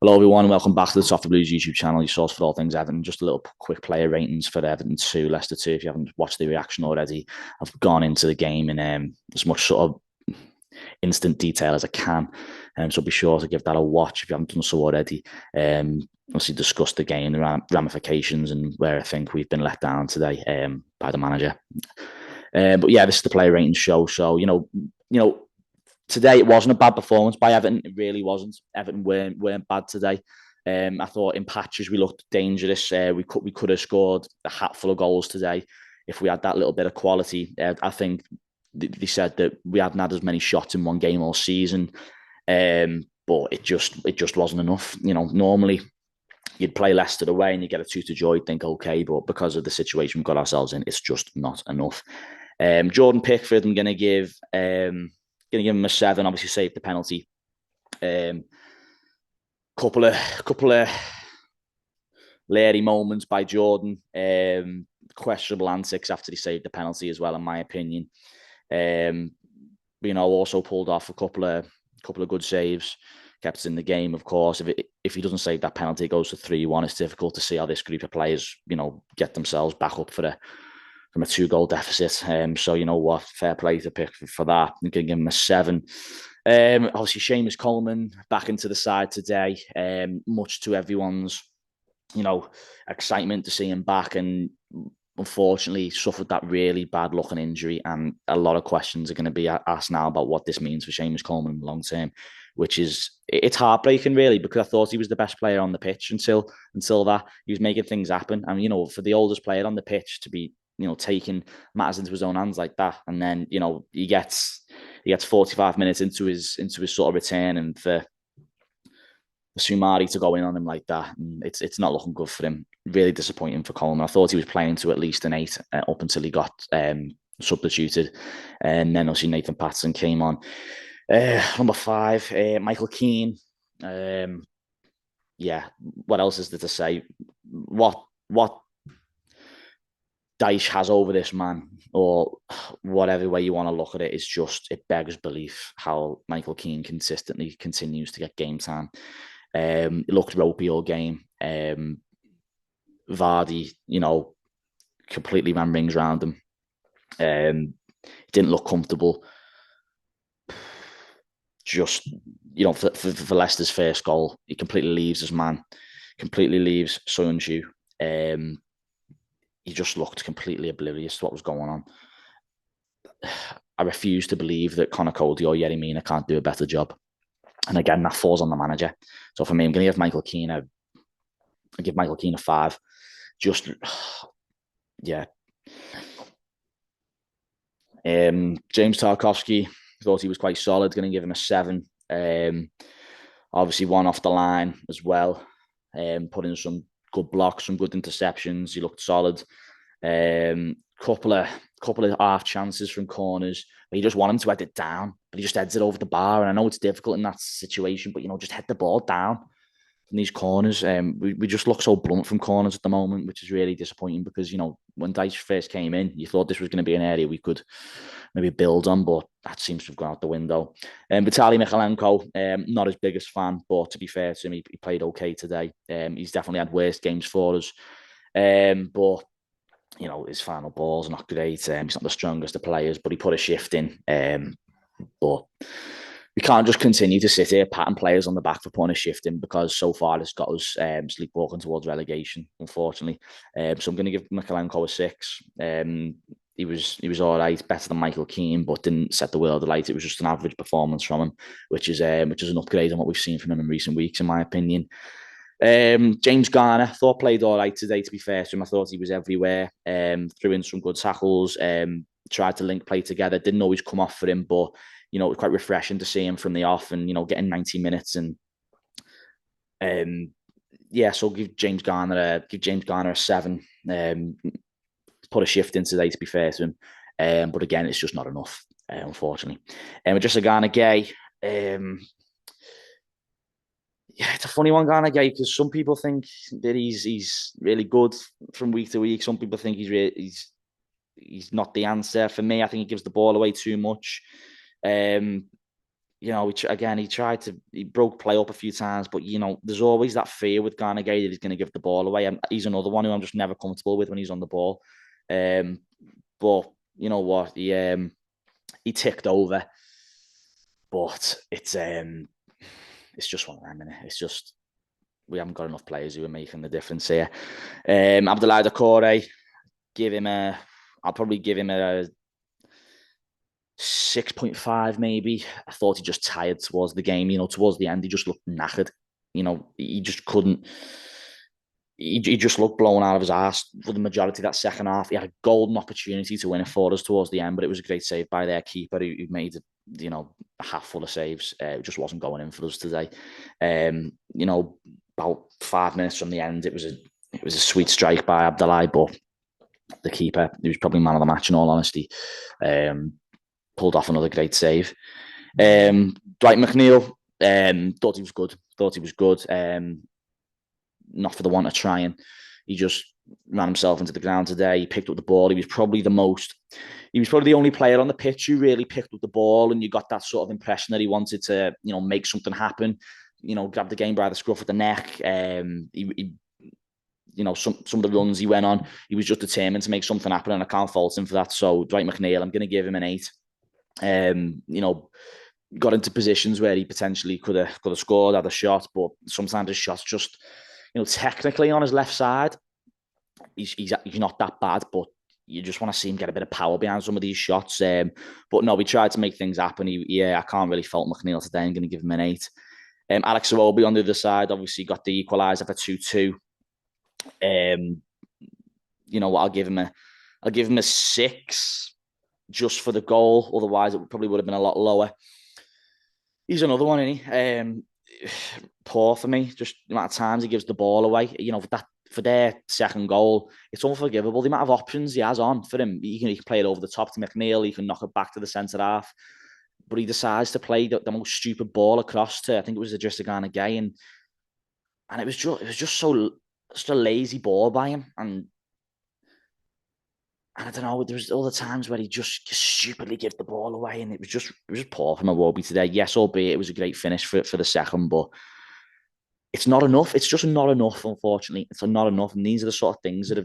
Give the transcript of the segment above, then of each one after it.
Hello everyone, welcome back to the Soft Blues YouTube channel, your source for all things Everton. Just a little quick player ratings for Everton 2, Leicester 2. If you haven't watched the reaction already, I've gone into the game in as much sort of instant detail as I can. So be sure to give that a watch if you haven't done so already. Obviously discuss the game, the ramifications, and where I think we've been let down today by the manager. But yeah, this is the player rating show. So today it wasn't a bad performance by Everton. It really wasn't. Everton weren't bad today. I thought in patches we looked dangerous. We could have scored a hatful of goals today if we had that little bit of quality. I think they said that we hadn't had as many shots in one game all season, but it just wasn't enough. Normally you'd play Leicester away and you get a 2-2 draw. Think okay, but because of the situation we've got ourselves in, it's just not enough. Jordan Pickford, I'm going to give him a 7. Obviously, saved the penalty. Couple of Larry moments by Jordan. Questionable antics after he saved the penalty as well, in my opinion. Also pulled off a couple of good saves. Kept us in the game, of course. If he doesn't save that penalty, it goes to 3-1. It's difficult to see how this group of players, get themselves back up from a 2-goal deficit. So you know what, fair play to Pickford for that. I'm going to give him a 7. Obviously, Seamus Coleman back into the side today. Much to everyone's, excitement to see him back, and unfortunately suffered that really bad looking injury. And a lot of questions are going to be asked now about what this means for Seamus Coleman in the long term, which it's heartbreaking really, because I thought he was the best player on the pitch until that. He was making things happen. And for the oldest player on the pitch to be taking matters into his own hands like that, and then he gets 45 minutes into his sort of return, and for Sumari to go in on him like that, and it's not looking good for him. Really disappointing for Coleman. I thought he was playing to at least an 8 up until he got substituted, and then obviously Nathan Patterson came on. Number 5, Michael Keane. What else is there to say? What Dyche has over this man, or whatever way you want to look at it, is just, it beggars belief how Michael Keane consistently continues to get game time. It looked ropey all game. Vardy, completely ran rings around him. He didn't look comfortable. Just, for Leicester's first goal, he completely leaves his man, completely leaves Soyuncu. He just looked completely oblivious to what was going on. I refuse to believe that Conor Cody or Yerry Mina can't do a better job. And again, that falls on the manager. So for me, I'm going to give Michael Keane a 5. Just, yeah. James Tarkowski, thought he was quite solid. Going to give him a 7. Obviously, one off the line as well. Put in some good blocks, some good interceptions. He looked solid. Couple of half chances from corners where you just want him to head it down, but he just heads it over the bar. And I know it's difficult in that situation, but just head the ball down in these corners. We just look so blunt from corners at the moment, which is really disappointing, because when Dyche first came in, you thought this was going to be an area we could maybe build on, but that seems to have gone out the window. Vitaly Mykolenko, not his biggest fan, but to be fair to him, he played okay today. He's definitely had worse games for us, but his final ball's not great. He's not the strongest of players, but he put a shift in. But we can't just continue to sit here patting players on the back for putting a shift in, because so far it's got us sleepwalking towards relegation, unfortunately. So I'm going to give Mykolenko a 6. He was all right, better than Michael Keane, but didn't set the world alight. It was just an average performance from him, which is an upgrade on what we've seen from him in recent weeks, in my opinion. James Garner, thought played all right today, to be fair to him. I thought he was everywhere. Threw in some good tackles, tried to link play together. Didn't always come off for him, but it was quite refreshing to see him from the off, and getting 90 minutes. And so give James Garner a 7. Put a shift in today, to be fair to him, but again, it's just not enough, unfortunately. Just a Garner Gay. It's a funny one, Garner Gay, because some people think that he's really good from week to week. Some people think he's not the answer. For me, I think he gives the ball away too much. he broke play up a few times, but there's always that fear with Garnagay that he's going to give the ball away. And he's another one who I'm just never comfortable with when he's on the ball. But you know what, he ticked over, but it's just one of them, innit? It's just we haven't got enough players who are making the difference here. Abdoulaye Doucouré, I'll probably give him a 6.5 maybe. I thought he just tired towards the game. Towards the end, he just looked knackered. He just couldn't. He just looked blown out of his ass for the majority of that second half. He had a golden opportunity to win it for us towards the end, but it was a great save by their keeper who made it, a half full of saves. It just wasn't going in for us today. About 5 minutes from the end, it was a sweet strike by Abdoulaye, but the keeper, he was probably man of the match in all honesty, pulled off another great save. Dwight McNeil, thought he was good. Not for the want of trying. He just ran himself into the ground today. He picked up the ball. He was probably the only player on the pitch who really picked up the ball, and you got that sort of impression that he wanted to, make something happen. Grab the game by the scruff of the neck. Some of the runs he went on, he was just determined to make something happen, and I can't fault him for that. So Dwight McNeil, I'm going to give him an 8. Got into positions where he potentially could have scored, had a shot, but sometimes his shots just, technically on his left side, he's not that bad, but you just want to see him get a bit of power behind some of these shots. But no, we tried to make things happen. I can't really fault McNeil today. I'm going to give him an 8. Alex Iwobi on the other side, obviously got the equaliser for 2-2. I'll give him a 6 just for the goal. Otherwise, it probably would have been a lot lower. He's another one, isn't he? Poor for me. Just the amount of times he gives the ball away. For their second goal, it's unforgivable. The amount of options he has on for him. He can play it over the top to McNeil. He can knock it back to the centre half. But he decides to play the most stupid ball across to, I think it was Idrissa Gana Gueye, and it was just so a lazy ball by him. And I don't know, there was all the times where he just stupidly gives the ball away, and it was just poor from Iwobi today. Yes, albeit it was a great finish for the second, but it's not enough. It's just not enough, unfortunately. It's not enough, and these are the sort of things that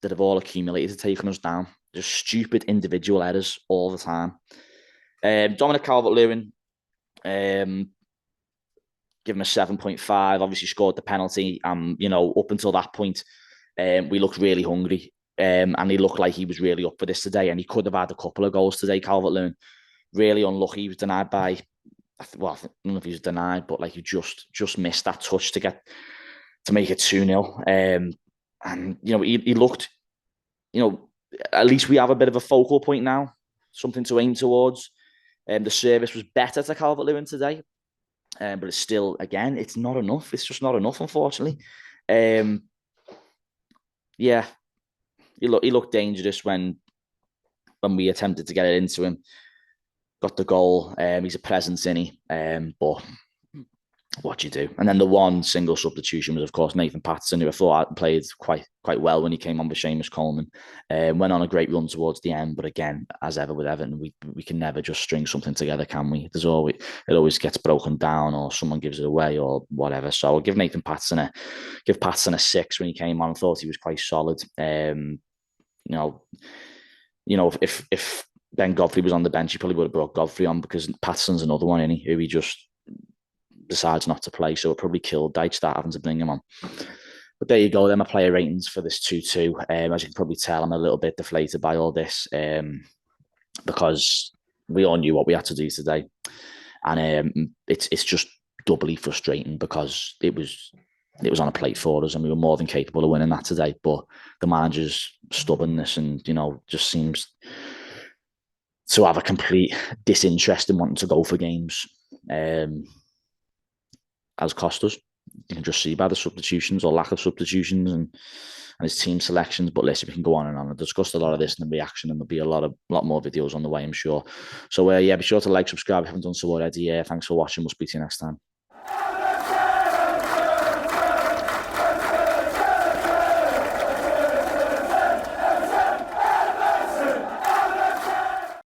have all accumulated to taking us down. Just stupid individual errors all the time. Dominic Calvert-Lewin, give him a 7.5. Obviously scored the penalty. Up until that point, we looked really hungry. And he looked like he was really up for this today, and he could have had a couple of goals today. Calvert-Lewin, really unlucky. He was denied by, I don't know if he was denied, but he just missed that touch to make it 2-0. And he looked, at least we have a bit of a focal point now, something to aim towards. The service was better to Calvert-Lewin today, but it's still, again, it's not enough. It's just not enough, unfortunately. He looked dangerous when we attempted to get it into him. Got the goal. He's a presence, isn't he? But what do you do? And then the one single substitution was, of course, Nathan Patterson, who I thought played quite well when he came on with Seamus Coleman. Went on a great run towards the end, but again, as ever with Everton, we can never just string something together, can we? It always gets broken down, or someone gives it away, or whatever. So I'll give Patterson a 6 when he came on. I thought he was quite solid. If Ben Godfrey was on the bench, he probably would have brought Godfrey on, because Patterson's another one, isn't he, who he just decides not to play. So it probably killed Dyche having to bring him on. But there you go. Then my player ratings for this 2-2. As you can probably tell, I'm a little bit deflated by all this, because we all knew what we had to do today, and it's just doubly frustrating because it was on a plate for us, and we were more than capable of winning that today. But the manager's stubbornness and just seems to have a complete disinterest in wanting to go for games, has cost us. You can just see by the substitutions or lack of substitutions and his team selections. But listen, we can go on and on. I've discussed a lot of this in the reaction, and there'll be a lot more videos on the way, I'm sure. So be sure to like, subscribe if you haven't done so already. Thanks for watching. We'll speak to you next time.